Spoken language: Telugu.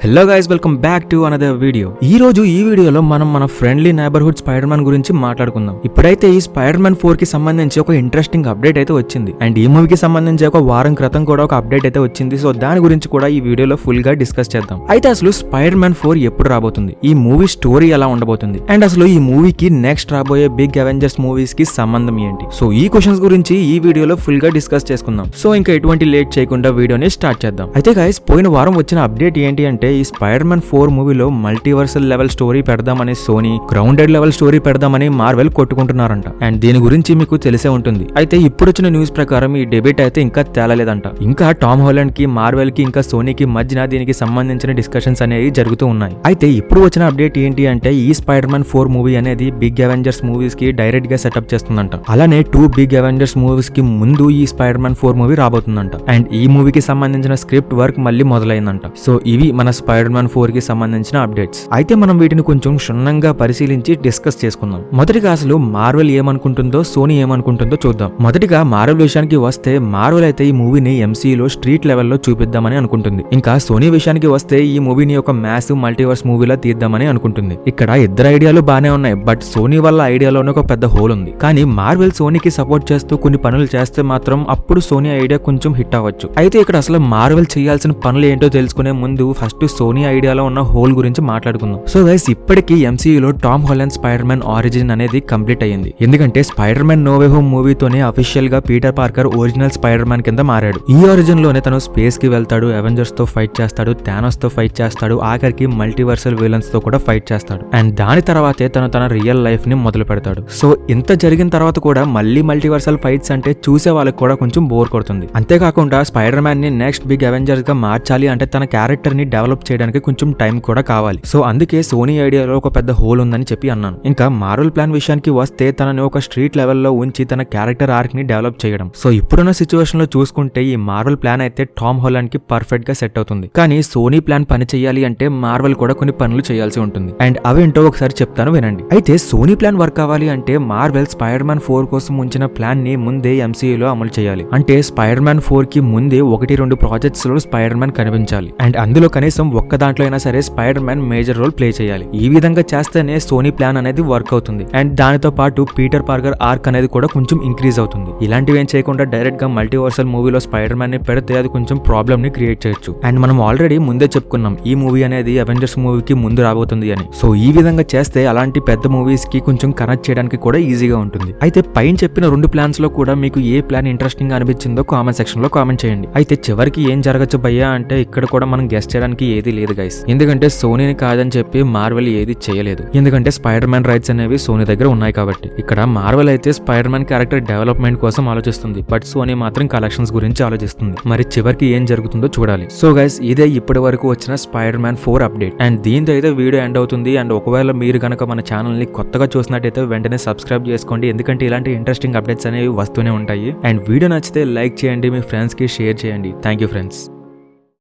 Hello guys, welcome back to another video. ఈ రోజు ఈ వీడియోలో మనం మన ఫ్రెండ్లీ నైబర్హుడ్ స్పైడర్ మ్యాన్ గురించి మాట్లాడుకుందాం. ఇప్పుడైతే ఈ స్పైడర్ మ్యాన్ 4 కి సంబంధించి ఒక ఇంట్రెస్టింగ్ అప్డేట్ అయితే వచ్చింది. అండ్ ఈ మూవీకి సంబంధించి ఒక వారం క్రితం కూడా ఒక అప్డేట్ అయితే వచ్చింది. సో దాని గురించి కూడా ఈ వీడియోలో ఫుల్ గా డిస్కస్ చేద్దాం. అయితే అసలు స్పైడర్ మ్యాన్ 4 ఎప్పుడు రాబోతుంది, ఈ మూవీ స్టోరీ ఎలా ఉండబోతుంది, అండ్ అసలు ఈ మూవీకి నెక్స్ట్ రాబోయే బిగ్ అవెంజర్స్ మూవీస్ కి సంబంధం ఏంటి, సో ఈ క్వశ్చన్స్ గురించి ఈ వీడియోలో ఫుల్ గా డిస్కస్ చేసుకుందాం. సో ఇంకా ఎటువంటి లేట్ చేయకుండా వీడియోని స్టార్ట్ చేద్దాం. అయితే గైస్, పోయిన వారం వచ్చిన అప్డేట్ ఏంటి అంటే ఈ స్పైడర్ మ్యాన్ 4 మూవీలో మల్టీవర్సల్ లెవెల్ స్టోరీ పెడదామని సోనీ, గ్రౌండెడ్ లెవెల్ స్టోరీ పెడదామని మార్వెల్ కొట్టుకుంటున్నారంట. అండ్ దీని గురించి మీకు తెలిసే ఉంటుంది. అయితే ఇప్పుడు వచ్చిన న్యూస్ ప్రకారం ఈ డెబేట్ అయితే ఇంకా తేలలేదంట. ఇంకా టామ్ హాలండ్ కి, మార్వెల్ కి, ఇంకా సోనీకి మధ్యన దీనికి సంబంధించిన డిస్కషన్స్ అనేవి జరుగుతూ ఉన్నాయి. అయితే ఇప్పుడు వచ్చిన అప్డేట్ ఏంటి అంటే ఈ స్పైడర్ మ్యాన్ 4 మూవీ అనేది బిగ్ అవెంజర్స్ మూవీస్ కి డైరెక్ట్ గా సెటప్ చేస్తుందంట. అలానే 2 బిగ్ అవెంజర్స్ మూవీస్ కి ముందు ఈ స్పైడర్ మ్యాన్ 4 మూవీ రాబోతుందంట. అండ్ ఈ మూవీకి సంబంధించిన స్క్రిప్ట్ వర్క్ మళ్ళీ మొదలైందంట. సో ఇవి మన స్పైడర్ మ్యాన్ 4 కి సంబంధించిన అప్డేట్స్. అయితే మనం వీటిని కొంచెం క్షుణ్ణంగా పరిశీలించి డిస్కస్ చేసుకుందాం. మొదటిగా అసలు మార్వెల్ ఏమనుకుంటుందో, సోనీ ఏమనుకుంటుందో చూద్దాం. మొదటిగా మార్వెల్ విషయానికి వస్తే మార్వెల్ అయితే ఈ మూవీని ఎంసీయూలో స్ట్రీట్ లెవెల్లో చూపిద్దామని అనుకుంటుంది. ఇంకా సోనీ విషయానికి వస్తే ఈ మూవీని ఒక మ్యాసివ్ మల్టీవర్స్ మూవీలా తీద్దామని అనుకుంటుంది. ఇక్కడ ఇద్దరు ఐడియాలు బానే ఉన్నాయి, బట్ సోనీ వల్ల ఐడియాలోనే ఒక పెద్ద హోల్ ఉంది. కానీ మార్వెల్ సోనీకి సపోర్ట్ చేస్తూ కొన్ని పనులు చేస్తే మాత్రం అప్పుడు సోనీ ఐడియా కొంచెం హిట్ అవ్వచ్చు. అయితే ఇక్కడ అసలు మార్వెల్ చేయాల్సిన పనులు ఏంటో తెలుసుకునే ముందు ఫస్ట్ సోనీ ఐడియాలో ఉన్న హోల్ గురించి మాట్లాడుకుందాం. సో గైస్, ఇప్పటికీ ఎంసీయూలో Tom Holland Spider Man origin అనేది కంప్లీట్ అయ్యింది. ఎందుకంటే Spider Man no way home మూవీతోనే అఫీషియల్ గా Peter Parker original Spider Man కింద మారాడు. ఈ ఆరిజిన్ లోనే తను స్పేస్ కి వెళ్తాడు, అవెంజర్స్ తో ఫైట్ చేస్తాడు, థానోస్ తో ఫైట్ చేస్తాడు, ఆఖరికి మల్టీవర్సల్ విలన్స్ తో కూడా ఫైట్ చేస్తాడు. అండ్ దాని తర్వాతే తను తన రియల్ లైఫ్ ని మొదలు పెడతాడు. సో ఇంత జరిగిన తర్వాత కూడా మళ్ళీ మల్టీవర్సల్ ఫైట్స్ అంటే చూసే వాళ్ళకి కూడా కొంచెం బోర్ కొడుతుంది. అంతేకాకుండా స్పైడర్ మ్యాన్ ని నెక్స్ట్ బిగ్ అవెంజర్స్ గా మార్చాలి అంటే తన క్యారెక్టర్ ని డెవలప్ చేయడానికి కొంచెం టైం కూడా కావాలి. సో అందుకే సోనీ ఐడియాలో ఒక పెద్ద హోల్ ఉందని చెప్పి అన్నాను. ఇంకా మార్వెల్ ప్లాన్ విషయానికి వస్తే తనని ఒక స్ట్రీట్ లెవెల్లో ఉంచి తన క్యారెక్టర్ ఆర్క్ ని డెవలప్ చేయడం. సో ఇప్పుడున్న సిచ్యువేషన్ లో చూసుకుంటే ఈ మార్వెల్ ప్లాన్ అయితే టామ్ హాలండ్ కి పర్ఫెక్ట్ గా సెట్ అవుతుంది. కానీ సోనీ ప్లాన్ పని చేయాలి అంటే మార్వెల్ కూడా కొన్ని పనులు చేయాల్సి ఉంటుంది. అండ్ అవేంటో ఒకసారి చెప్తాను వినండి. అయితే సోనీ ప్లాన్ వర్క్ అవ్వాలి అంటే మార్వెల్ స్పైడర్ మ్యాన్ 4 కోసం ఉంచిన ప్లాన్ ని ముందే ఎంసీయూలో అమలు చేయాలి. అంటే స్పైడర్ మ్యాన్ 4 కి ముందే 1-2 ప్రాజెక్ట్స్ లో స్పైడర్ మ్యాన్ కనిపించాలి. అండ్ అందులో కనీసం ఒక్క దాంట్లో అయినా సరే Spider Man major role play చేయాలి. ఈ విధంగా చేస్తేనే సోనీ ప్లాన్ అనేది వర్క్ అవుతుంది. అండ్ దానితో పాటు పీటర్ పార్కర్ ఆర్క్ అనేది కూడా కొంచెం ఇంక్రీజ్ అవుతుంది. ఇలాంటివి ఏం చేయకుండా డైరెక్ట్ గా మల్టీవర్సల్ మూవీలో స్పైడర్ మ్యాన్ ని పెడితే అది కొంచెం ప్రాబ్లమ్ ని క్రియేట్ చేయొచ్చు. అండ్ మనం ఆల్రెడీ ముందే చెప్పుకున్నాం ఈ మూవీ అనేది అవెంజర్స్ మూవీకి ముందు రాబోతుంది అని. సో ఈ విధంగా చేస్తే అలాంటి పెద్ద మూవీస్ కి కొంచెం కనెక్ట్ చేయడానికి కూడా ఈజీగా ఉంటుంది. అయితే పైన చెప్పిన 2 ప్లాన్స్ లో కూడా మీకు ఏ ప్లాన్ ఇంట్రెస్టింగ్ గా అనిపించిందో కామెంట్ సెక్షన్ లో కామెంట్ చేయండి. అయితే చివరికి ఏం జరగచ్చు భయ్యా అంటే ఇక్కడ కూడా మనం గెస్ చేయడానికి ఏది లేదు గైస్. ఎందుకంటే సోనీని కాదని చెప్పి మార్వెల్ ఏది చేయలేదు. ఎందుకంటే స్పైడర్ మ్యాన్ రైట్స్ అనేవి సోనీ దగ్గర ఉన్నాయి కాబట్టి. ఇక్కడ మార్వెల్ అయితే స్పైడర్ మ్యాన్ క్యారెక్టర్ డెవలప్మెంట్ కోసం ఆలోచిస్తుంది, బట్ సోనీ మాత్రం కలెక్షన్స్ గురించి ఆలోచిస్తుంది. మరి చివరికి ఏం జరుగుతుందో చూడాలి. సో గైస్, ఇదే ఇప్పటి వరకు వచ్చిన స్పైడర్ మ్యాన్ 4 అప్డేట్. అండ్ దీంతో అయితే వీడియో ఎండ్ అవుతుంది. అండ్ ఒకవేళ మీరు గనక మన ఛానల్ ని కొత్తగా చూసినట్టయితే వెంటనే సబ్స్క్రైబ్ చేసుకోండి. ఎందుకంటే ఇలాంటి ఇంట్రెస్టింగ్ అప్డేట్స్ అనేవి వస్తూనే ఉంటాయి. అండ్ వీడియో నచ్చితే లైక్ చేయండి, మీ ఫ్రెండ్స్ కి షేర్ చేయండి. Thank you friends.